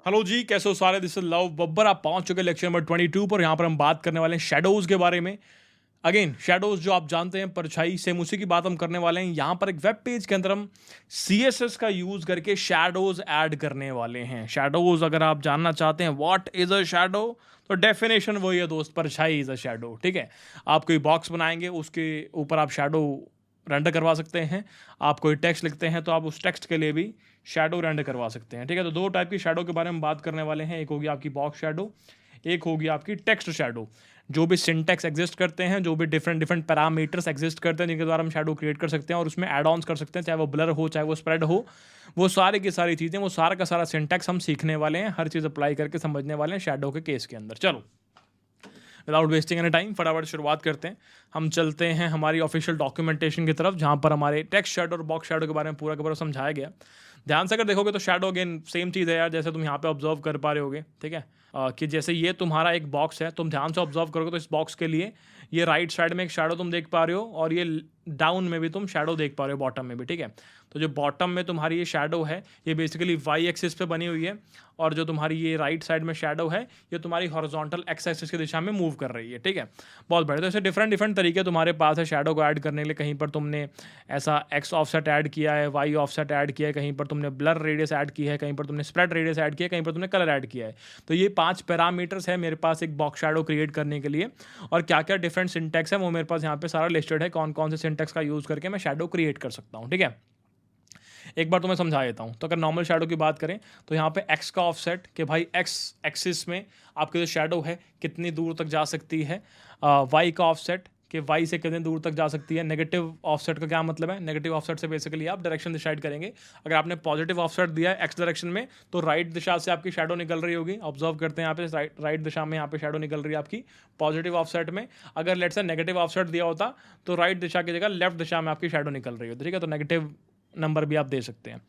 Hello जी, कैसे हो सारे। This is love Babbar. आप पहुंच चुके लेक्चर नंबर 22 पर। यहाँ पर हम बात करने वाले हैं शैडोज के बारे में। अगेन शैडोज जो आप जानते हैं, परछाई, सेम उसी की बात हम करने वाले हैं। यहाँ पर एक वेब पेज के अंदर हम CSS का यूज करके शैडोज ऐड करने वाले हैं। शैडोज अगर आप जानना चाहते हैं व्हाट इज अ शैडो, तो डेफिनेशन वही है दोस्त, परछाई इज अ शैडो। ठीक है, आप कोई बॉक्स बनाएंगे, उसके ऊपर आप शैडो रेंडर करवा सकते हैं। आप कोई टेक्स्ट लिखते हैं तो आप उस टेक्स्ट के लिए भी शैडो रेंडर करवा सकते हैं। ठीक है, तो दो टाइप की शैडो के बारे में बात करने वाले हैं। एक होगी आपकी बॉक्स शैडो, एक होगी आपकी टेक्स्ट शैडो। जो भी सिंटेक्स एग्जिस्ट करते हैं, जो भी डिफरेंट डिफरेंट पैरामीटर्स एग्जिस्ट करते हैं, जिनके द्वारा हम शैडो क्रिएट कर सकते हैं और उसमें एड ऑन्स कर सकते हैं, चाहे वो ब्लर हो चाहे वो स्प्रेड हो, वो सारी की सारी चीज़ें, वो सारा का सारा सिंटेक्स हम सीखने वाले हैं। हर चीज़ अप्लाई करके समझने वाले हैं शैडो के केस के अंदर। चलो, विदाउट वेस्टिंग एनी टाइम फटाफट शुरुआत करते हैं। हम चलते हैं हमारी ऑफिशियल डॉक्यूमेंटेशन की तरफ, जहाँ पर हमारे टेक्स्ट शैडो और बॉक्स शैडो के बारे में पूरा का पूरा समझाया गया। ध्यान से अगर देखोगे तो शैडो अगेन सेम चीज़ है यार, जैसे तुम यहाँ पे ऑब्जर्व कर पा रहे होगे। ठीक है, कि जैसे ये तुम्हारा एक बॉक्स है, तुम ध्यान से ऑब्जर्व करोगे तो इस बॉक्स के लिए ये राइट साइड में एक शैडो तुम देख पा रहे हो, और ये डाउन में भी तुम शैडो देख पा रहे हो, बॉटम में भी। ठीक है, तो जो बॉटम में तुम्हारी ये शैडो है, ये बेसिकली वाई एक्सिस पे बनी हुई है, और जो तुम्हारी ये राइट साइड में शैडो है, ये तुम्हारी हॉरिजॉन्टल एक्स एक्सिस की दिशा में मूव कर रही है। ठीक है, बहुत बढ़िया। तो ऐसे डिफरेंट डिफरेंट तरीके तुम्हारे पास है शैडो को ऐड करने के लिए। कहीं पर तुमने ऐसा एक्स ऑफसेट ऐड किया है, वाई ऑफसेट ऐड किया है, कहीं पर तुमने ब्लर रेडियस ऐड की है, कहीं पर तुमने स्प्रेड रेडियस ऐड किया है, कहीं पर तुमने कलर ऐड किया है। तो ये 5 पैरामीटर्स है मेरे पास एक बॉक्स शैडो क्रिएट करने के लिए। और क्या क्या डिफरेंट सिंटेक्स है वो मेरे पास यहाँ पे सारा लिस्टेड है, कौन कौन से सिंटेक्स का यूज़ करके मैं शैडो क्रिएट कर सकता हूँ। ठीक है, एक बार तो मैं समझा देता हूँ। तो अगर नॉर्मल शैडो की बात करें तो यहाँ पे एक्स का ऑफसेट, कि भाई एक्स एक्सिस में आपकी जो शैडो है कितनी दूर तक जा सकती है। वाई का ऑफसेट, कि वाई से कितने दूर तक जा सकती है। नेगेटिव ऑफसेट का क्या मतलब है? नेगेटिव ऑफसेट से बेसिकली आप डायरेक्शन डिसाइड करेंगे। अगर आपने पॉजिटिव ऑफसेट दिया है एक्स डायरेक्शन में, तो राइट दिशा से आपकी शैडो निकल रही होगी। ऑब्जर्व करते हैं यहाँ पे राइट दिशा में यहाँ पे शैडो निकल रही है आपकी पॉजिटिव ऑफसेट में। अगर लेट्स से नेगेटिव ऑफसेट दिया होता तो राइट दिशा की जगह लेफ्ट दिशा में आपकी शैडो निकल रही होती। ठीक है, तो नेगेटिव नंबर भी आप दे सकते हैं।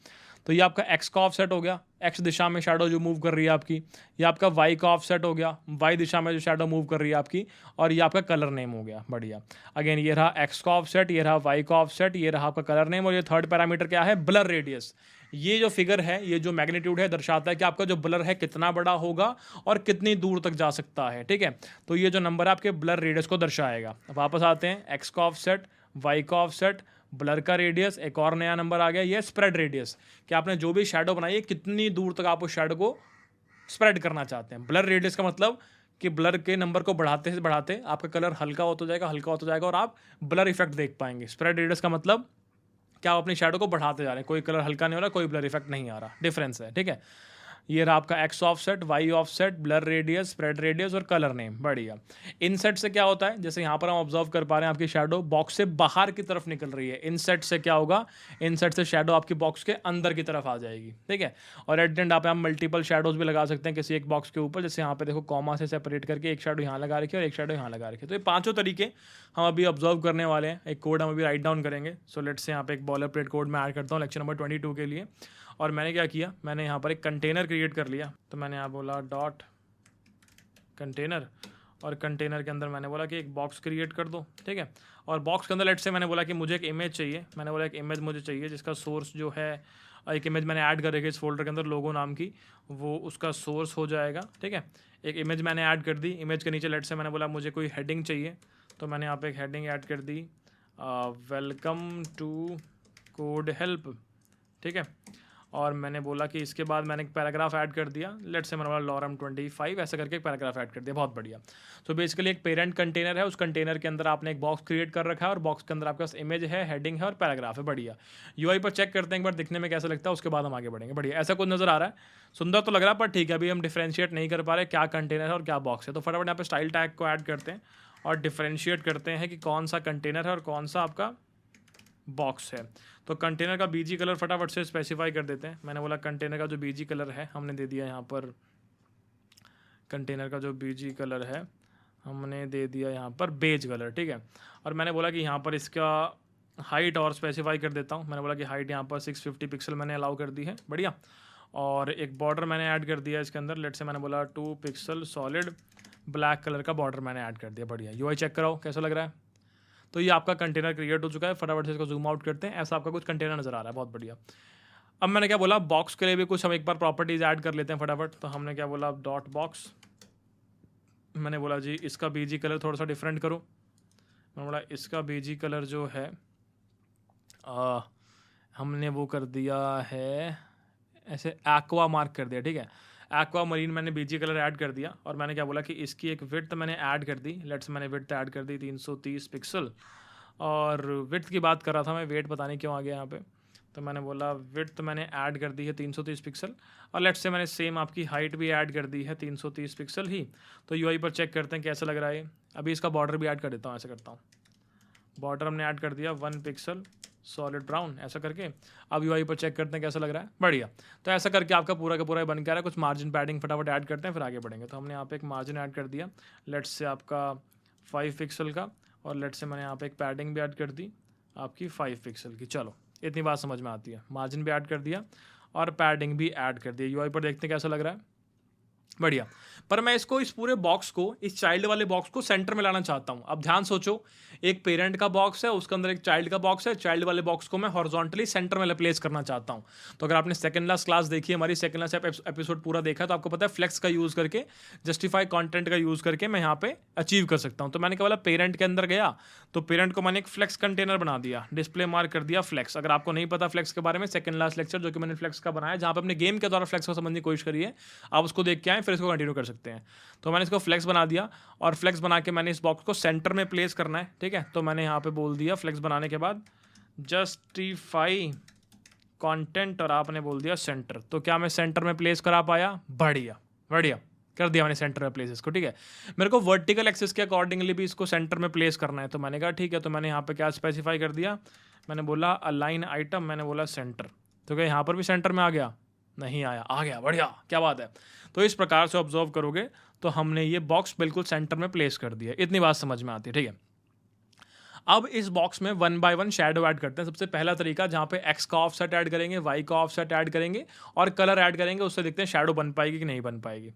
तो ये आपका एक्स का ऑफसेट हो गया, एक्स दिशा में शैडो जो मूव कर रही है आपकी। ये आपका वाई का ऑफसेट हो गया, वाई दिशा में जो शैडो मूव कर रही है आपकी। और ये आपका कलर नेम हो गया। बढ़िया। अगेन ये रहा एक्स का ऑफसेट, ये रहा वाई का ऑफसेट, ये रहा आपका कलर नेम, और ये थर्ड पैरामीटर क्या है? Blur radius. ये जो फिगर है, ये जो मैग्नीट्यूड है, दर्शाता है कि आपका जो ब्लर है कितना बड़ा होगा और कितनी दूर तक जा सकता है। ठीक है, तो ये जो नंबर है आपके ब्लर रेडियस को दर्शाएगा। वापस आते हैं, एक्स का ऑफसेट, वाई का ऑफसेट, ब्लर का रेडियस, एक और नया नंबर आ गया ये स्प्रेड रेडियस, कि आपने जो भी शैडो बनाई है कितनी दूर तक आप उस शैडो को स्प्रेड करना चाहते हैं। ब्लर रेडियस का मतलब कि ब्लर के नंबर को बढ़ाते से बढ़ाते आपका कलर हल्का होता जाएगा, हल्का होता जाएगा, और आप ब्लर इफेक्ट देख पाएंगे। स्प्रेड रेडियस का मतलब क्या, आप अपनी शैडो को बढ़ाते जा रहे हैं, कोई कलर हल्का नहीं हो रहा, कोई ब्लर इफेक्ट नहीं आ रहा, डिफरेंस है। ठीक है, ये रहा आपका X offset, Y offset, blur radius, spread radius और कलर नेम। बढ़िया। इनसेट से क्या होता है? जैसे यहाँ पर हम ऑब्जर्व कर पा रहे हैं आपकी शैडो बॉक्स से बाहर की तरफ निकल रही है। इनसेट से क्या होगा? इनसेट से शैडो आपकी बॉक्स के अंदर की तरफ आ जाएगी। ठीक है, और एट द एंड आप मल्टीपल शैडोज भी लगा सकते हैं किसी एक बॉक्स के ऊपर। जैसे यहाँ पे देखो कॉमा से सेपरेट करके एक शैडो यहाँ लगा रखी है और एक शैडो यहाँ लगा रखी है। तो ये पांचों तरीके हम अभी ऑब्जर्व करने वाले हैं। एक कोड हम अभी राइट डाउन करेंगे। सो लेट्स से यहाँ पे एक बॉलर प्लेट कोड में ऐड करता हूँ लेक्चर नंबर 22 के लिए। और मैंने क्या किया, मैंने यहाँ पर एक कंटेनर क्रिएट कर लिया। तो मैंने यहाँ बोला डॉट कंटेनर, और कंटेनर के अंदर मैंने बोला कि एक बॉक्स क्रिएट कर दो। ठीक है, और बॉक्स के अंदर लेट्स से मैंने बोला कि मुझे एक इमेज चाहिए। मैंने बोला एक इमेज मुझे चाहिए जिसका सोर्स जो है, एक इमेज मैंने ऐड कर रखी है इस फोल्डर के अंदर लोगो नाम की, वो उसका सोर्स हो जाएगा। ठीक है, एक इमेज मैंने ऐड कर दी। इमेज के नीचे लेट्स से मैंने बोला मुझे कोई हेडिंग चाहिए, तो मैंने यहाँ पे एक हेडिंग ऐड कर दी, वेलकम टू कोड हेल्प। ठीक है, और मैंने बोला कि इसके बाद मैंने एक पैराग्राफ ऐड कर दिया। लेट्स से मैंने बोला लॉरम 25 ऐसा करके एक पैराग्राफ ऐड कर दिया। बहुत बढ़िया। तो बेसिकली एक पेरेंट कंटेनर है, उस कंटेनर के अंदर आपने एक बॉक्स क्रिएट कर रखा है, और बॉक्स के अंदर आपके पास इमेज है, हेडिंग है और पैराग्राफ है। बढ़िया। यूआई पर चेक करते हैं एक बार दिखने में कैसा लगता है, उसके बाद हम आगे बढ़ेंगे। बढ़िया, ऐसा कुछ नजर आ रहा है, सुंदर तो लग रहा है, पर ठीक है अभी हम डिफ्रेंशिएट नहीं कर पा रहे क्या कंटेनर है और क्या बॉक्स है। तो फटाफट यहाँ पे स्टाइल टैग को ऐड करते हैं और डिफ्रेंशिएट करते हैं कि कौन सा कंटेनर है और कौन सा आपका बॉक्स है। तो कंटेनर का बीजी कलर फटाफट से स्पेसिफाई कर देते हैं। मैंने बोला कंटेनर का जो बीजी कलर है हमने दे दिया यहाँ पर, कंटेनर का जो बीजी कलर है हमने दे दिया यहाँ पर बेज कलर। ठीक है, और मैंने बोला कि यहाँ पर इसका हाइट और स्पेसिफाई कर देता हूँ। मैंने बोला कि हाइट यहाँ पर 650 पिक्सल मैंने अलाउ कर दी है। बढ़िया। और एक बॉर्डर मैंने ऐड कर दिया इसके अंदर। लेट से मैंने बोला 2 पिक्सल सॉलिड ब्लैक कलर का बॉर्डर मैंने ऐड कर दिया। बढ़िया। यूआई चेक कराओ कैसा लग रहा है। तो ये आपका कंटेनर क्रिएट हो चुका है। फटाफट से इसको जूम आउट करते हैं। ऐसा आपका कुछ कंटेनर नजर आ रहा है। बहुत बढ़िया। अब मैंने क्या बोला, बॉक्स के लिए भी कुछ हम एक बार प्रॉपर्टीज ऐड कर लेते हैं फटाफट। तो हमने क्या बोला, डॉट बॉक्स, मैंने बोला जी इसका बीजी कलर थोड़ा सा डिफरेंट करो। मैंने बोला इसका बीजी कलर जो है हमने वो कर दिया है ऐसे एक्वा मार्क कर दिया, ठीक है। एक्वा मरीन मैंने बीजी कलर ऐड कर दिया। और मैंने क्या बोला कि इसकी एक विड्थ मैंने ऐड कर दी, लेट्स मैंने विड्थ ऐड कर दी 330 पिक्सल। और विड्थ की बात कर रहा था मैं, वेट पता नहीं क्यों आ गया यहाँ पे। तो मैंने बोला विड्थ मैंने ऐड कर दी है 330 पिक्सल, और लेट्स से मैंने सेम आपकी हाइट भी ऐड कर दी है 330 पिक्सल ही। तो यूआई पर चेक करते हैं कैसा लग रहा है। अभी इसका बॉर्डर भी ऐड कर देता हूँ, ऐसा करता हूँ, बॉर्डर हमने ऐड कर दिया 1 पिक्सल सॉलिड ब्राउन ऐसा करके। अब यूआई पर चेक करते हैं कैसा लग रहा है, बढ़िया। तो ऐसा करके आपका पूरा का पूरा बन के आ रहा है। कुछ मार्जिन पैडिंग फटाफट ऐड करते हैं फिर आगे बढ़ेंगे। तो हमने यहाँ पे एक मार्जिन ऐड कर दिया, लेट्स से आपका 5 पिक्सल का, और लेट्स से मैंने यहाँ पे एक पैडिंग भी ऐड कर दी आपकी 5 पिक्सल की। चलो इतनी बात समझ में आती है। मार्जिन भी ऐड कर दिया और पैडिंग भी ऐड कर दिया। यूआई पर देखते हैं कैसा लग रहा है, बढ़िया। पर मैं इसको, इस पूरे बॉक्स को, इस चाइल्ड वाले बॉक्स को सेंटर में लाना चाहता हूं। अब ध्यान सोचो, एक पेरेंट का बॉक्स है, उसके अंदर एक चाइल्ड का बॉक्स है। चाइल्ड वाले बॉक्स को मैं हॉरिजॉन्टली सेंटर में प्लेस करना चाहता हूं। तो अगर आपने सेकंड लास्ट क्लास देखी, हमारी सेकंड लास्ट एपिसोड पूरा देखा, तो आपको पता है फ्लेक्स का यूज करके, जस्टिफाई कंटेंट का यूज करके मैं यहाँ पे अचीव कर सकता हूँ। तो मैंने क्या बोला, पेरेंट के अंदर गया तो पेरेंट को मैंने एक फ्लेक्स कंटेनर बना दिया, डिस्प्ले मार्क कर दिया फ्लेक्स। अगर आपको नहीं पता फ्लेक्स के बारे में, सेकंड लास्ट लेक्चर जो कि मैंने फ्लेक्स का बनाया, जहाँ पे अपने गेम के द्वारा फ्लेक्स को समझने की कोशिश करी है, आप उसको देख के आए, फिर इसको कंटिन्यू कर सकते हैं। तो मैंने इसको फ्लेक्स बना दिया, और फ्लेक्स बना के मैंने इस बॉक्स को सेंटर में प्लेस करना है, ठीक है। तो मैंने यहाँ पे बोल दिया फ्लेक्स बनाने के बाद जस्टिफाई कंटेंट, और आपने बोल दिया सेंटर। तो क्या मैं सेंटर में प्लेस करा पाया, बढ़िया बढ़िया कर दिया मैंने सेंटर में प्लेस इसको, ठीक है। मेरे को वर्टिकल एक्सिस के अकॉर्डिंगली भी इसको सेंटर में प्लेस करना है। तो मैंने कहा ठीक है। तो मैंने यहाँ पे क्या स्पेसिफाई कर दिया, मैंने बोला अलाइन आइटम, मैंने बोला सेंटर। तो क्या यहाँ पर भी सेंटर में आ गया, नहीं आया, आ गया, बढ़िया, क्या बात है। तो इस प्रकार से ऑब्जर्व करोगे तो हमने ये बॉक्स बिल्कुल सेंटर में प्लेस कर दिया। इतनी बात समझ में आती है, ठीक है। अब इस बॉक्स में 1 बाय 1 शैडो ऐड करते हैं। सबसे पहला तरीका, जहाँ पे एक्स का ऑफसेट ऐड करेंगे, वाई का ऑफसेट ऐड करेंगे और कलर ऐड करेंगे, उससे देखते हैं शैडो बन पाएगी कि नहीं बन पाएगी।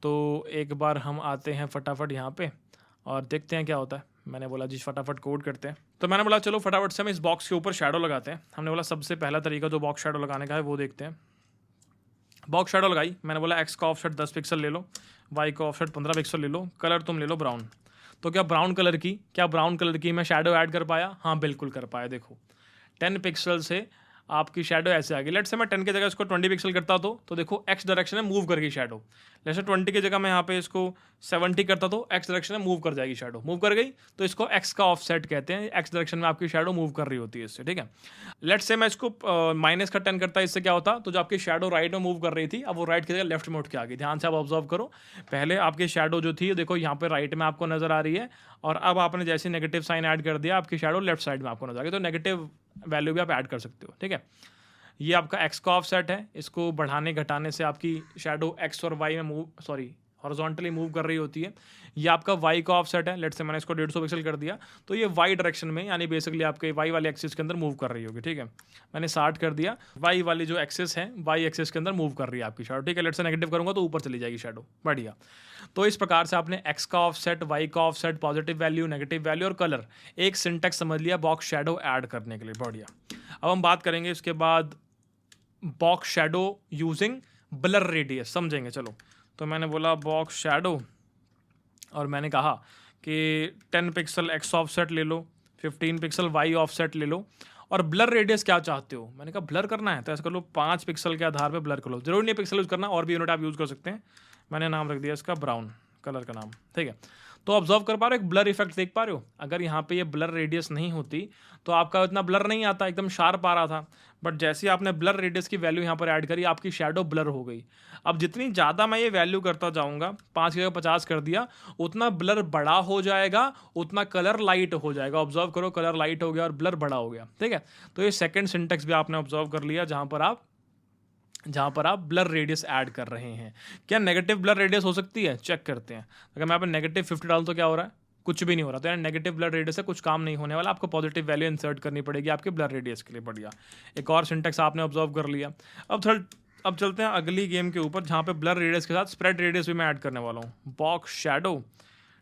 तो एक बार हम आते हैं फटाफट यहाँ पे और देखते हैं क्या होता है। मैंने बोला जी फटाफट कोड करते हैं। तो मैंने बोला चलो फटाफट से हम इस बॉक्स के ऊपर शैडो लगाते हैं। हमने बोला सबसे पहला तरीका जो बॉक्स शैडो लगाने का है वो देखते हैं। बॉक्स शैडो लगाई, मैंने बोला एक्स का ऑफसेट 10 पिक्सल ले लो, वाई का ऑफसेट 15 पिक्सल ले लो, कलर तुम ले लो ब्राउन। तो क्या ब्राउन कलर की मैं शैडो ऐड कर पाया? हाँ बिल्कुल कर पाया। देखो 10 पिक्सल से आपकी शैडो ऐसे आ गई। लेट्स से मैं 10 की जगह इसको 20 पिक्सल करता तो देखो एक्स डायरेक्शन में मूव कर गई शैडो। जैसे 20 की जगह मैं यहाँ पे इसको 70 करता तो एक्स डायरेक्शन में मूव कर जाएगी शैडो। मूव कर गई तो इसको एक्स का ऑफसेट कहते हैं। एक्स डायरेक्शन में आपकी शैडो मूव कर रही होती है इससे, ठीक है। लेट्स से मैं इसको माइनस का 10 करता, इससे क्या होता, तो जो आपकी शैडो राइट में मूव कर रही थी अब वो राइट की जगह लेफ्ट में उठ के आ गई। ध्यान से आप ऑब्जर्व करो, पहले आपकी शैडो जो थी देखो यहाँ पे राइट में आपको नजर आ रही है, और अब आपने जैसे नेगेटिव साइन ऐड कर दिया आपकी शैडो लेफ्ट साइड में आपको नजर आ गई। तो नेगेटिव वैल्यू भी आप ऐड कर सकते हो, ठीक है। ये आपका एक्स का ऑफसेट है, इसको बढ़ाने घटाने से आपकी शैडो एक्स और वाई में हॉरिजॉन्टली मूव कर रही होती है। ये आपका वाई का ऑफसेट है, लेट्स से मैंने इसको 150 पिक्सल कर दिया तो ये वाई डायरेक्शन में, यानी बेसिकली आपके वाई वाले एक्सिस के अंदर मूव कर रही होगी, ठीक है। मैंने 60 कर दिया, वाई वाली जो एक्सिस है वाई एक्सिस के अंदर मूव कर रही है आपकी शैडो, ठीक है। लेट्स से नेगेटिव करूंगा तो ऊपर चली जाएगी शैडो, बढ़िया। तो इस प्रकार से आपने एक्स का ऑफसेट, वाई का offset, positive value, negative value और कलर, एक सिंटेक्स समझ लिया बॉक्स शैडो ऐड करने के लिए, बढ़िया। अब हम बात करेंगे इसके बाद box shadow using blur radius, समझेंगे। चलो तो मैंने बोला बॉक्स शैडो और मैंने कहा कि 10 पिक्सल एक्स ऑफसेट ले लो, 15 पिक्सल वाई ऑफसेट ले लो, और ब्लर रेडियस क्या चाहते हो? मैंने कहा ब्लर करना है तो ऐसा कर लो 5 पिक्सल के आधार पे ब्लर कर लो। जरूर नहीं पिक्सल यूज़ करना, और भी यूनिट आप यूज़ कर सकते हैं। मैंने नाम रख दिया इसका ब्राउन, कलर का नाम, ठीक है। तो ऑब्जर्व कर पा रहे हो, एक ब्लर इफेक्ट देख पा रहे हो। अगर यहाँ पे ये ब्लर रेडियस नहीं होती तो आपका इतना ब्लर नहीं आता, एकदम शार्प आ रहा था। बट जैसे ही आपने ब्लर रेडियस की वैल्यू यहाँ पर ऐड करी आपकी शैडो ब्लर हो गई। अब जितनी ज़्यादा मैं ये वैल्यू करता जाऊँगा, 5 की जगह 50 कर दिया, उतना ब्लर बड़ा हो जाएगा, उतना कलर लाइट हो जाएगा। ऑब्जर्व करो, कलर लाइट हो गया और ब्लर बड़ा हो गया, ठीक है। तो ये सेकेंड सिंटेक्स भी आपने ऑब्जर्व कर लिया जहाँ पर आप ब्लर रेडियस ऐड कर रहे हैं। क्या नेगेटिव ब्लर रेडियस हो सकती है? चेक करते हैं। अगर मैं यहाँ पे नेगेटिव 50 डालूं तो क्या हो रहा है? कुछ भी नहीं हो रहा। तो यार नेगेटिव ब्लर रेडियस से कुछ काम नहीं होने वाला, आपको पॉजिटिव वैल्यू इंसर्ट करनी पड़ेगी आपके ब्लर रेडियस के लिए, बढ़िया। एक और सिंटेक्स आपने ऑब्जर्व कर लिया। अब चलते हैं अगली गेम के ऊपर जहाँ पे ब्लर रेडियस के साथ स्प्रेड रेडियस भी मैं ऐड करने वाला हूँ। बॉक्स शैडो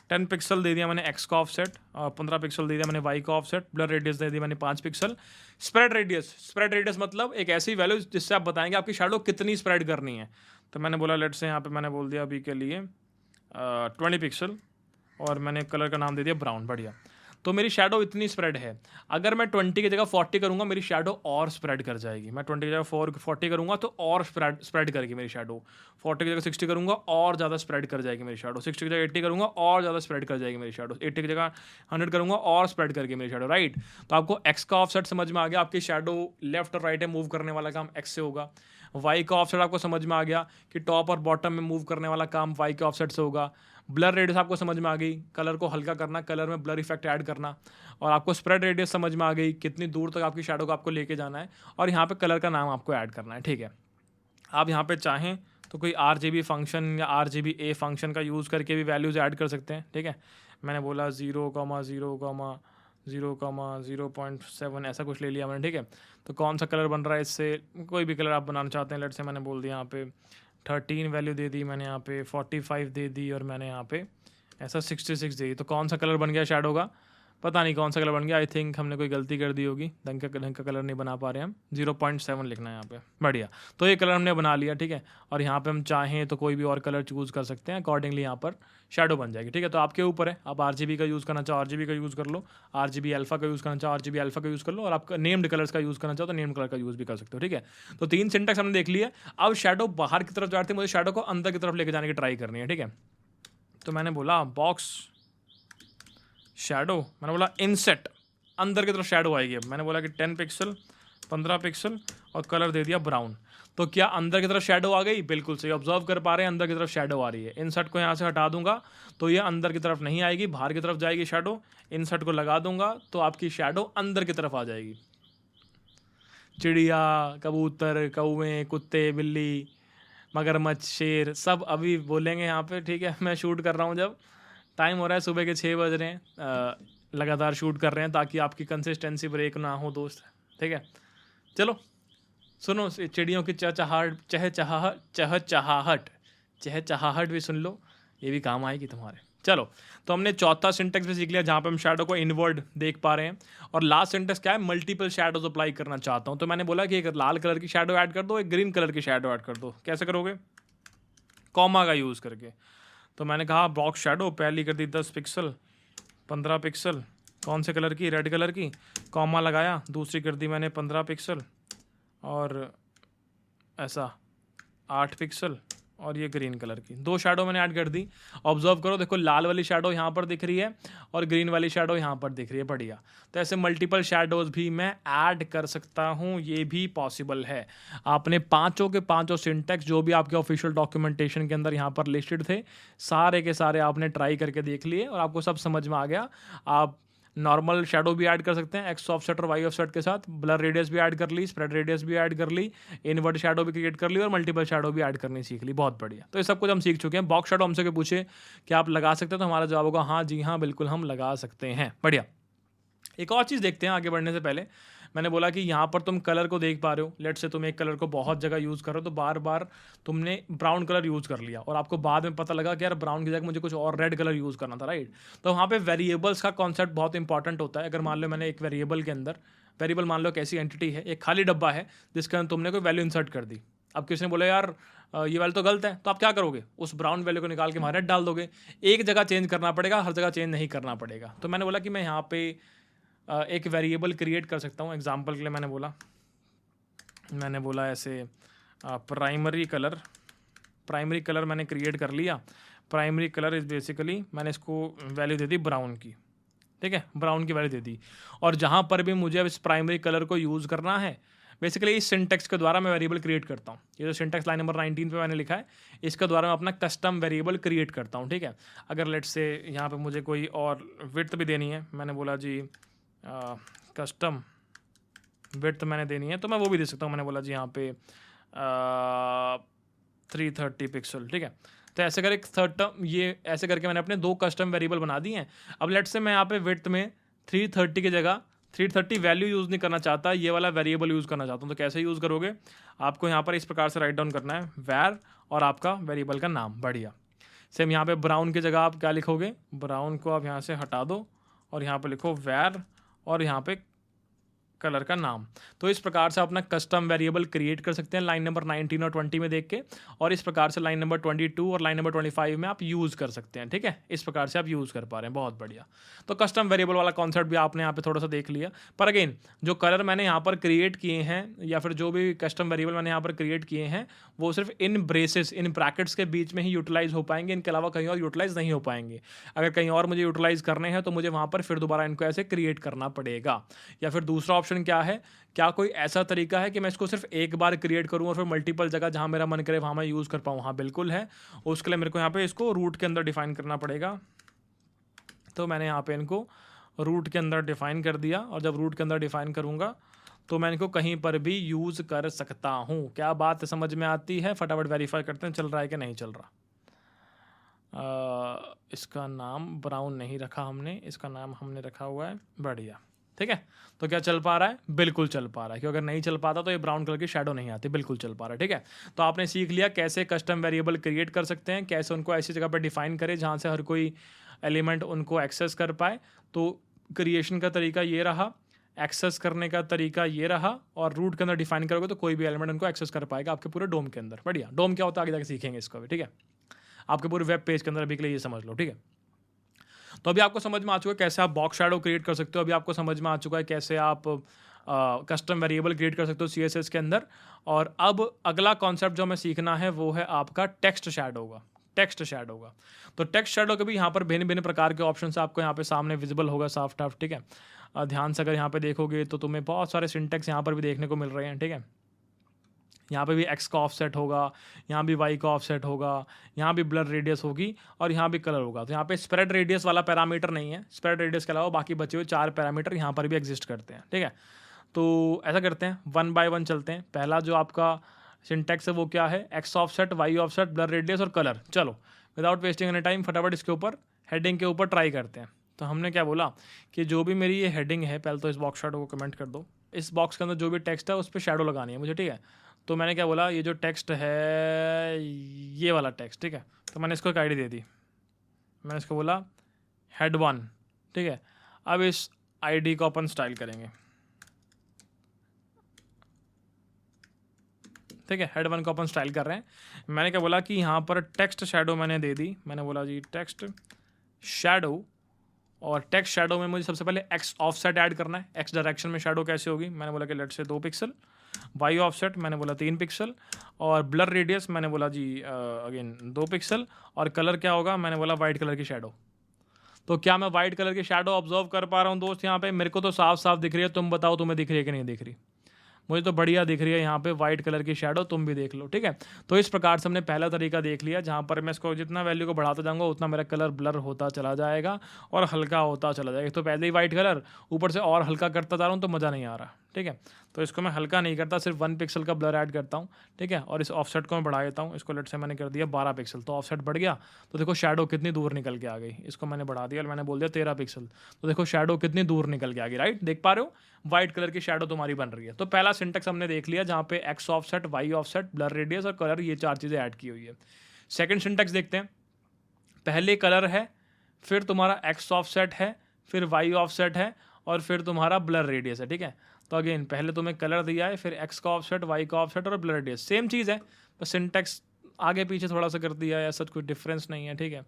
10 पिक्सल दे दिया मैंने एक्स का ऑफसेट और 15 पिक्सल दे दिया मैंने वाई का ऑफसेट, ब्लर रेडियस दे दिया मैंने 5 पिक्सल। स्प्रेड रेडियस मतलब एक ऐसी वैल्यू जिससे आप बताएंगे आपकी शैडो कितनी स्प्रेड करनी है। तो मैंने बोला लेट से यहाँ पे मैंने बोल दिया अभी के लिए 20 पिक्सल और मैंने कलर का नाम दे दिया ब्राउन। बढ़िया, तो मेरी शैडो इतनी स्प्रेड है। अगर मैं 20 की जगह 40 करूँगा मेरी शैडो और स्प्रेड कर जाएगी। मैं 20 की जगह 40 करूँगा तो और स्प्रेड करेगी मेरी शैडो। 40 की जगह 60 करूँगा और ज़्यादा स्प्रेड कर जाएगी मेरी शैडो। 60 की जगह 80 करूँगा और ज़्यादा स्प्रेड कर जाएगी मेरी शैडो। 80 की जगह 100 करूँगा और स्प्रेड करके मेरी शैडो। राइट, तो आपको एक्स का ऑफसेट समझ में आ गया, आपकी शैडो लेफ्ट और राइट में मूव करने वाला काम एक्स से होगा। वाई का ऑफसेट आपको समझ में आ गया कि टॉप और बॉटम में मूव करने वाला काम वाई के ऑफसेट से होगा। ब्लर रेडियस आपको समझ में आ गई, कलर को हल्का करना, कलर में ब्लर इफेक्ट ऐड करना। और आपको स्प्रेड रेडियस समझ में आ गई, कितनी दूर तक आपकी शैडो को आपको लेके जाना है। और यहाँ पे कलर का नाम आपको ऐड करना है। ठीक है, आप यहाँ पे चाहें तो कोई RGB फंक्शन या RGBA फंक्शन का यूज़ करके भी वैल्यूज़ ऐड कर सकते हैं। ठीक है, मैंने बोला 0,0,0.7 ऐसा कुछ ले लिया मैंने। ठीक है, तो कौन सा कलर बन रहा है इससे, कोई भी कलर आप बनाना चाहते हैं। लेट से मैंने बोल दिया यहाँ पे 13 वैल्यू दे दी मैंने, यहाँ पे 45 दे दी और मैंने यहाँ पे ऐसा 66 दे दी। तो कौन सा कलर बन गया शैडो का, पता नहीं कौन सा कलर बन गया। आई थिंक हमने कोई गलती कर दी होगी, ढंग का कलर नहीं बना पा रहे हम। 0.7 लिखना है यहाँ पे। बढ़िया, तो ये कलर हमने बना लिया। ठीक है, और यहाँ पे हम चाहें तो कोई भी और कलर चूज़ कर सकते हैं, अकॉर्डिंगली यहाँ पर शैडो बन जाएगी। ठीक है, तो आपके ऊपर है, आप RGB का यूज़ करना चाहो RGB का यूज़ कर लो, RGB अल्फा का यूज़ करना चाहो RGB अल्फा का यूज़ कर लो, और आपका नेम्ड कलर्स का यूज़ करना चाहो तो नेम्ड कलर का यूज़ भी कर सकते हो। ठीक है, तो 3 सिंटेक्स हमने देख लिया। अब शैडो बाहर की तरफ जाते हैं, मुझे शैडो को अंदर की तरफ लेके जाने की ट्राई करनी है। ठीक है, तो मैंने बोला बॉक्स शैडो, मैंने बोला इनसेट, अंदर की तरफ शैडो आएगी। अब मैंने बोला कि 10 पिक्सल 15 पिक्सल और कलर दे दिया ब्राउन। तो क्या अंदर की तरफ शैडो आ गई? बिल्कुल सही, ऑब्जर्व कर पा रहे हैं अंदर की तरफ शैडो आ रही है। इनसेट को यहाँ से हटा दूंगा तो ये अंदर की तरफ नहीं आएगी, बाहर की तरफ जाएगी शैडो। इनसेट को लगा दूंगा तो आपकी शैडो अंदर की तरफ आ जाएगी। चिड़िया, कबूतर, कौवे, कुत्ते, बिल्ली, मगरमच्छ, शेर सब अभी बोलेंगे यहाँ पे। ठीक है, मैं शूट कर रहा हूँ, जब टाइम हो रहा है सुबह के 6 बज रहे हैं, लगातार शूट कर रहे हैं ताकि आपकी कंसिस्टेंसी ब्रेक ना हो दोस्त। ठीक है, चलो सुनो चिड़ियों की चहचहाहट भी सुन लो, ये भी काम आएगी तुम्हारे। चलो, तो हमने चौथा सिंटेक्स भी सीख लिया जहाँ पे हम शैडो को इनवर्ड देख पा रहे हैं। और लास्ट सिंटेक्स क्या है, मल्टीपल शैडोज अप्लाई करना चाहता हूँ। तो मैंने बोला कि एक लाल कलर की शैडो ऐड कर दो, एक ग्रीन कलर की शैडो ऐड कर दो। कैसे करोगे? कॉमा का यूज़ करके। तो मैंने कहा बॉक्स शैडो पहली कर दी 10 पिक्सल 15 पिक्सल, कौन से कलर की? रेड कलर की। कॉमा लगाया, दूसरी कर दी मैंने 15 पिक्सल और ऐसा 8 पिक्सल और ये ग्रीन कलर की। 2 शैडो मैंने ऐड कर दी। ऑब्जर्व करो, देखो लाल वाली शैडो यहाँ पर दिख रही है और ग्रीन वाली शैडो यहाँ पर दिख रही है। बढ़िया, तो ऐसे मल्टीपल शैडोज भी मैं ऐड कर सकता हूँ, ये भी पॉसिबल है। आपने पांचों के पांचों सिंटेक्स जो भी आपके ऑफिशियल डॉक्यूमेंटेशन के अंदर यहाँ पर लिस्टेड थे, सारे के सारे आपने ट्राई करके देख लिए और आपको सब समझ में आ गया। आप नॉर्मल शैडो भी ऐड कर सकते हैं एक्स ऑफसेट और वाई ऑफसेट के साथ, ब्लर रेडियस भी ऐड कर ली, स्प्रेड रेडियस भी ऐड कर ली, इनवर्ट शैडो भी क्रिएट कर ली और मल्टीपल शैडो भी ऐड करनी सीख ली। बहुत बढ़िया, तो ये सब कुछ हम सीख चुके हैं। बॉक्स शैडो हमसे के पूछे कि आप लगा सकते हैं, तो हमारा जवाब होगा हाँ जी हाँ बिल्कुल हम लगा सकते हैं। बढ़िया, एक और चीज़ देखते हैं आगे बढ़ने से पहले। मैंने बोला कि यहाँ पर तुम कलर को देख पा रहे हो। लेट से तुम एक कलर को बहुत जगह यूज़ करो, तो बार बार तुमने ब्राउन कलर यूज़ कर लिया और आपको बाद में पता लगा कि यार ब्राउन की जगह मुझे कुछ और रेड कलर यूज़ करना था। राइट, तो वहाँ पे वेरिएबल्स का कॉन्सेप्ट बहुत इंपॉर्टेंट होता है। अगर मान लो मैंने एक वेरिएबल के अंदर, वेरिएबल मान लो एक ऐसी एंटिटी है, एक खाली डब्बा है जिसके अंदर तुमने कोई वैल्यू इंसर्ट कर दी। अब किसी ने बोला यार ये वैल्यू तो गलत है, तो आप क्या करोगे? उस ब्राउन वैल्यू को निकाल के वहाँ रेड डाल दोगे। एक जगह चेंज करना पड़ेगा, हर जगह चेंज नहीं करना पड़ेगा। तो मैंने बोला कि मैं यहाँ पे एक वेरिएबल क्रिएट कर सकता हूँ। एग्जांपल के लिए मैंने बोला ऐसे प्राइमरी कलर मैंने क्रिएट कर लिया। प्राइमरी कलर इज़ बेसिकली, मैंने इसको वैल्यू दे दी ब्राउन की। ठीक है, ब्राउन की वैल्यू दे दी। और जहाँ पर भी मुझे अब इस प्राइमरी कलर को यूज़ करना है, बेसिकली इस सिंटेक्स के द्वारा मैं वेरिएबल क्रिएट करता हूँ। ये जो सिंटेक्स लाइन नंबर 19 पे मैंने लिखा है, इसके द्वारा मैं अपना कस्टम वेरिएबल क्रिएट करता हूँ। ठीक है, अगर लेट से यहाँ पे मुझे कोई और विड्थ भी देनी है, मैंने बोला जी कस्टम विड्थ मैंने देनी है, तो मैं वो भी दे सकता हूँ। मैंने बोला जी यहाँ पे 330 पिक्सल। ठीक है, तो ऐसे करके मैंने अपने 2 कस्टम वेरिएबल बना दिए हैं। अब लेट से मैं यहाँ पे विड्थ में 330 की जगह 330 वैल्यू यूज़ नहीं करना चाहता, ये वाला वेरिएबल यूज़ करना चाहता हूँ। तो कैसे यूज़ करोगे? आपको यहाँ पर इस प्रकार से राइट डाउन करना है, वैर और आपका वेरिएबल का नाम। बढ़िया, सेम यहाँ पे ब्राउन की जगह आप क्या लिखोगे, ब्राउन को आप यहाँ से हटा दो और यहाँ पे लिखो वेर और यहाँ पे कलर का नाम। तो इस प्रकार से अपना कस्टम वेरिएबल क्रिएट कर सकते हैं लाइन नंबर 19 और 20 में देख के, और इस प्रकार से लाइन नंबर 22 और लाइन नंबर 25 में आप यूज़ कर सकते हैं। ठीक है, इस प्रकार से आप यूज़ कर पा रहे हैं, बहुत बढ़िया। तो कस्टम वेरिएबल वाला कॉन्सेप्ट भी आपने यहाँ पे थोड़ा सा देख लिया। पर अगेन जो कलर मैंने यहाँ पर क्रिएट किए हैं या फिर जो भी कस्टम वेरिएबल मैंने यहाँ पर क्रिएट किए हैं वो सिर्फ इन ब्रेसेस, इन ब्रैकेट्स के बीच में ही यूटिलाइज हो पाएंगे, इनके अलावा कहीं और यूटिलाइज नहीं हो पाएंगे। अगर कहीं और मुझे यूटिलाइज करने हैं तो मुझे वहाँ पर फिर दोबारा इनको ऐसे क्रिएट करना पड़ेगा। या फिर दूसरा ऑप्शन क्या है, क्या कोई ऐसा तरीका है कि मैं इसको सिर्फ एक बार क्रिएट करूं और फिर मल्टीपल जगह जहां मेरा मन करे वहां मैं यूज़ कर पाऊं? हाँ बिल्कुल है। उसके लिए मेरे को यहाँ पे इसको रूट के अंदर डिफाइन करना पड़ेगा। तो मैंने यहाँ पे इनको रूट के अंदर डिफाइन कर दिया, और जब रूट के अंदर डिफाइन करूँगा तो मैं इनको कहीं पर भी यूज़ कर सकता हूँ। क्या बात समझ में आती है? फटाफट वेरीफाई करते हैं चल रहा है कि नहीं चल रहा। इसका नाम ब्राउन नहीं रखा हमने, इसका नाम हमने रखा हुआ है बढ़िया। ठीक है, तो क्या चल पा रहा है? बिल्कुल चल पा रहा है, क्योंकि अगर नहीं चल पाता तो ये ब्राउन कलर की शैडो नहीं आती। बिल्कुल चल पा रहा है। ठीक है, तो आपने सीख लिया कैसे कस्टम वेरिएबल क्रिएट कर सकते हैं, कैसे उनको ऐसी जगह पर डिफाइन करें जहाँ से हर कोई एलिमेंट उनको एक्सेस कर पाए। तो क्रिएशन का तरीका ये रहा, एक्सेस करने का तरीका ये रहा, और रूट के अंदर डिफाइन करोगे तो कोई भी एलिमेंट उनको एक्सेस कर पाएगा आपके पूरे डोम के अंदर। बढ़िया, डोम क्या होता है आगे जाके सीखेंगे इसको भी। ठीक है, आपके पूरे वेब पेज के अंदर अभी के लिए ये समझ लो। ठीक है, तो अभी आपको समझ में आ चुका है कैसे आप बॉक्स शैडो क्रिएट कर सकते हो। अभी आपको समझ में आ चुका है कैसे आप कस्टम वेरिएबल क्रिएट कर सकते हो CSS के अंदर। और अब अगला कॉन्सेप्ट जो हमें सीखना है वो है आपका टेक्स्ट शैडो का। टेक्स्ट शैडो का, तो टेक्स्ट शैडो के भी यहाँ पर भिन्न भिन्न प्रकार के ऑप्शन आपको यहाँ पे सामने विजिबल होगा साफ साफ। ठीक है, ध्यान से अगर यहाँ पे देखोगे तो तुम्हें बहुत सारे सिंटेक्स यहाँ पर भी देखने को मिल रहे हैं। ठीक है, यहाँ पे भी x का ऑफसेट होगा, यहाँ भी y का ऑफसेट होगा, यहाँ भी ब्लर रेडियस होगी, और यहाँ भी कलर होगा। तो यहाँ पे स्प्रेड रेडियस वाला पैरामीटर नहीं है, स्प्रेड रेडियस के अलावा बाकी बचे हुए 4 पैरामीटर यहाँ पर भी एग्जिस्ट करते हैं। ठीक है, तो ऐसा करते हैं 1 बाय 1 चलते हैं। पहला जो आपका सिंटेक्स है वो क्या है? x offset, y offset, blur radius और कलर। चलो विदाउट वेस्टिंग एनी टाइम फटाफट इसके ऊपर हेडिंग के ऊपर ट्राई करते हैं। तो हमने क्या बोला कि जो भी मेरी ये हेडिंग है, पहले तो इस बॉक्स शैडो को कमेंट कर दो। इस बॉक्स के अंदर जो भी टेक्स्ट है उस पर शैडो लगानी है मुझे। ठीक है, तो मैंने क्या बोला, ये जो टेक्स्ट है ये वाला टेक्स्ट। ठीक है, तो मैंने इसको एक आईडी दे दी, मैंने इसको बोला हेड 1। ठीक है, अब इस आईडी को अपन स्टाइल करेंगे। ठीक है, हेड 1 को अपन स्टाइल कर रहे हैं। मैंने क्या बोला कि यहाँ पर टेक्स्ट शैडो मैंने दे दी। मैंने बोला जी टेक्स्ट शैडो, और टेक्स्ट शैडो में मुझे सबसे पहले x ऑफसेट ऐड करना है। x डायरेक्शन में शैडो कैसे होगी? मैंने बोला कि लेट से 2 पिक्सल। y ऑफसेट मैंने बोला 3 पिक्सल, और ब्लर रेडियस मैंने बोला जी अगेन 2 पिक्सल, और कलर क्या होगा? मैंने बोला वाइट कलर की शैडो। तो क्या मैं वाइट कलर की शैडो ऑब्जर्व कर पा रहा हूँ दोस्त? यहाँ पे मेरे को तो साफ साफ दिख रही है, तुम बताओ तुम्हें दिख रही है कि नहीं दिख रही? मुझे तो बढ़िया दिख रही है यहाँ पे वाइट कलर की शैडो, तुम भी देख लो। ठीक है, तो इस प्रकार से हमने पहला तरीका देख लिया, जहाँ पर मैं इसको जितना वैल्यू को बढ़ाता जाऊँगा उतना मेरा कलर ब्लर होता चला जाएगा और हल्का होता चला जाएगा। तो पहले ही वाइट कलर, ऊपर से और हल्का करता जा रहा हूँ तो मज़ा नहीं आ रहा। ठीक है, तो इसको मैं हल्का नहीं करता, सिर्फ 1 पिक्सल का ब्लर ऐड करता हूँ। ठीक है, और इस ऑफसेट को मैं बढ़ा देता हूँ। इसको लेट से मैंने कर दिया 12 पिक्सल, तो ऑफसेट बढ़ गया। तो देखो शैडो कितनी दूर निकल के आ गई। इसको मैंने बढ़ा दिया और मैंने बोल दिया 13 पिक्सल, तो देखो शैडो कितनी दूर निकल के आ गई। राइट, देख पा रहे हो वाइट कलर की शैडो तुम्हारी बन रही है। तो पहला सिंटेक्स हमने देख लिया, जहाँ पे x offset, y offset, blur radius और कलर, ये 4 चीज़ें ऐड की हुई है। सेकंड सिंटेक्स देखते हैं। पहले कलर है, फिर तुम्हारा x ऑफसेट है, फिर y ऑफसेट है, और फिर तुम्हारा ब्लर रेडियस है। ठीक है, तो अगेन पहले तुम्हें कलर दिया है, फिर x का ऑफसेट, y का ऑफसेट और ब्लर रेडियस। सेम चीज़ है, बस सिंटेक्स आगे पीछे थोड़ा सा कर दिया है, ऐसा कोई डिफरेंस नहीं है। ठीक है,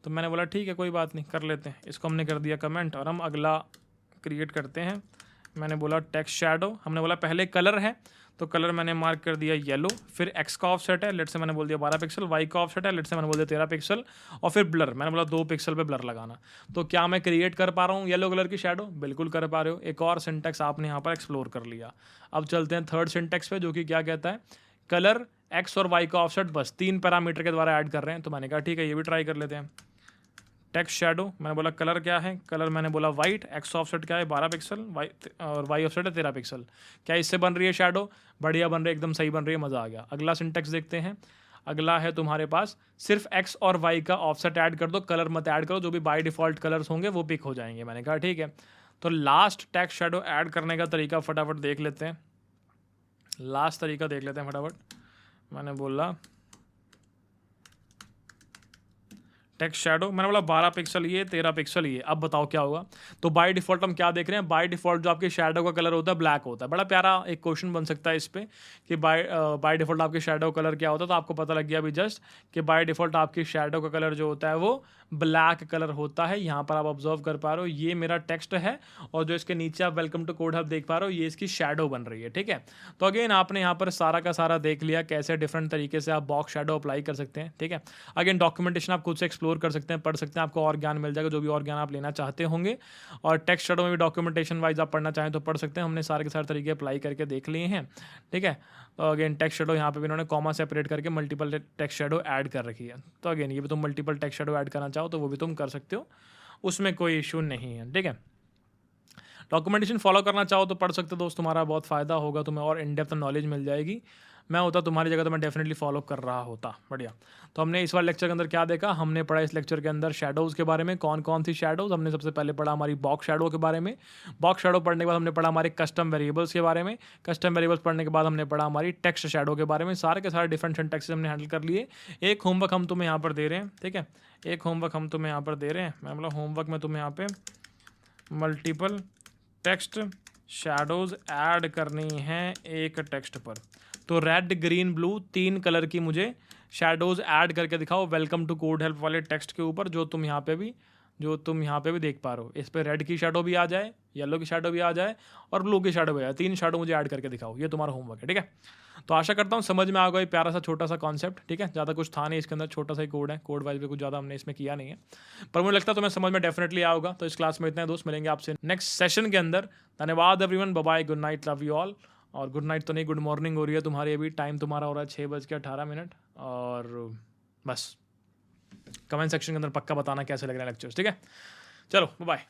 तो मैंने बोला ठीक है कोई बात नहीं, कर लेते हैं। इसको हमने कर दिया कमेंट, और हम अगला क्रिएट करते हैं। मैंने बोला टेक्स्ट शैडो, हमने बोला पहले कलर है तो कलर मैंने मार्क कर दिया येलो, फिर x का ऑफसेट है, लेट से मैंने बोल दिया 12 पिक्सल, y का ऑफसेट है, लेट से मैंने बोल दिया 13 पिक्सल, और फिर ब्लर मैंने बोला 2 पिक्सल पे ब्लर लगाना। तो क्या मैं क्रिएट कर पा रहा हूँ येलो कलर की शैडो? बिल्कुल कर पा रहे हो। एक और सिंटेक्स आपने यहाँ पर एक्सप्लोर कर लिया। अब चलते हैं थर्ड सिंटेक्स पे, जो कि क्या कहता है, कलर, x और y का ऑफसेट बस 3 पैरामीटर के द्वारा ऐड कर रहे हैं। तो मैंने कहा ठीक है ये भी ट्राई कर लेते हैं। टेक्स्ट शैडो, मैंने बोला कलर क्या है? कलर मैंने बोला वाइट, x ऑफसेट क्या है 12 पिक्सल, और y ऑफसेट है 13 पिक्सल। क्या इससे बन रही है शैडो? बढ़िया बन रही है, एकदम सही बन रही है, मज़ा आ गया। अगला सिंटेक्स देखते हैं। अगला है तुम्हारे पास सिर्फ x और y का ऑफसेट ऐड कर दो, कलर मत ऐड करो, जो भी बाय डिफ़ॉल्ट कलर्स होंगे वो पिक हो जाएंगे। मैंने कहा ठीक है। तो लास्ट टेक्स्ट शैडो ऐड करने का तरीका फटाफट देख लेते हैं। लास्ट तरीका देख लेते हैं फटाफट। मैंने बोला टेक्स्ट शेडो, मैंने बोला 12 पिक्सल ये, 13 पिक्सल ये। अब बताओ क्या होगा। तो बाय डिफ़ॉल्ट हम क्या देख रहे हैं, बाय डिफ़ॉल्ट जो आपके शेडो का कलर होता है ब्लैक होता है। बड़ा प्यारा एक क्वेश्चन बन सकता है इस पे कि बाय डिफ़ॉल्ट आपके शेडो कलर क्या होता है। तो आपको पता लग गया अभी जस्ट कि बाय डिफ़ॉल्ट आपकी शेडो का कलर जो होता है वो ब्लैक कलर होता है। यहाँ पर आप ऑब्जर्व कर पा रहे हो, ये मेरा टेक्स्ट है और जो इसके नीचे आप वेलकम टू कोड हब देख पा रहे हो, ये इसकी शेडो बन रही है। ठीक है, तो अगेन आपने यहाँ पर सारा का सारा देख लिया कैसे डिफरेंट तरीके से आप बॉक्स शेडो अप्लाई कर सकते हैं। ठीक है, अगेन डॉक्यूमेंटेशन आप खुद से एक्सप्लोर कर सकते हैं, पढ़ सकते हैं, आपको और ज्ञान मिल जाएगा जो भी और ज्ञान आप लेना चाहते होंगे। और टेक्स्ट शेडो में भी डॉक्यूमेंटेशन वाइज आप पढ़ना चाहें तो पढ़ सकते हैं। हमने सारे के सारे तरीके अप्लाई करके देख लिए हैं। ठीक है, तो अगेन टेक्स्ट शेडो यहाँ पे भी इन्होंने कॉमा सेपरेट करके मल्टीपल टेक्स्ट शेडो ऐड कर रखी है। तो अगेन ये भी तुम मल्टीपल टेक्स्ट शेडो ऐड करना चाहो तो वो भी तुम कर सकते हो, उसमें कोई इशू नहीं है। ठीक है, डॉक्यूमेंटेशन फॉलो करना चाहो तो पढ़ सकते हो दोस्त, तुम्हारा बहुत फ़ायदा होगा, तुम्हें और इन डेप्थ नॉलेज मिल जाएगी। मैं होता तुम्हारी जगह तो मैं डेफिनेटली फॉलो कर रहा होता। बढ़िया। तो हमने इस बार लेक्चर के अंदर क्या देखा, हमने पढ़ा इस लेक्चर के अंदर शेडोज़ के बारे में। कौन कौन सी शेडोज़, हमने सबसे पहले पढ़ा हमारी बॉक्स शेडो के बारे में। बॉक्स शेडो पढ़ने के बाद हमने पढ़ा हमारे कस्टम वेरिएबल्स के बारे में। कस्टम वेरिएबल्स पढ़ने के बाद हमने पढ़ा हमारी टेक्स्ट शेडो के बारे में। सारे के सारे डिफरेंट सिंटैक्सेस हमने हैंडल कर लिए। एक होमवर्क हम तुम्हें यहाँ पर दे रहे हैं। ठीक है, एक होमवर्क हम तुम्हें यहाँ पर दे रहे हैं। मैं मतलब होमवर्क में तुम्हें यहाँ पे मल्टीपल टेक्स्ट शैडोज़ ऐड करनी है एक टेक्स्ट पर। तो रेड ग्रीन ब्लू 3 कलर की मुझे शैडोज़ ऐड करके दिखाओ वेलकम टू कोड हेल्प वाले टेक्स्ट के ऊपर, जो तुम यहाँ पे भी देख पा रहे हो। इस पर रेड की शैडो भी आ जाए, येलो की शैडो भी आ जाए और ब्लू की शैडो भी आ जाए। 3 शैडो मुझे ऐड करके दिखाओ, ये तुम्हारा होमवर्क है। ठीक है, तो आशा करता हूँ समझ में आ गया प्यारा सा छोटा सा कॉन्सेप्ट। ठीक है, ज़्यादा कुछ था नहीं इसके अंदर, छोटा सा ही कोड है, कोड वाइज भी कुछ ज़्यादा हमने इसमें किया नहीं है, पर मुझे लगता है तुम्हें समझ में डेफिनेटली आओगा। तो इस क्लास में इतना है दोस्त, मिलेंगे आपसे नेक्स्ट सेशन के अंदर। धन्यवाद everyone, bye bye, good night, love you all. और गुड नाइट तो नहीं, गुड मॉर्निंग हो रही है तुम्हारी, अभी टाइम तुम्हारा हो रहा है 6:18। और बस कमेंट सेक्शन के अंदर पक्का बताना कैसे लग रहे हैं लेक्चर्स। ठीक है, चलो बाय।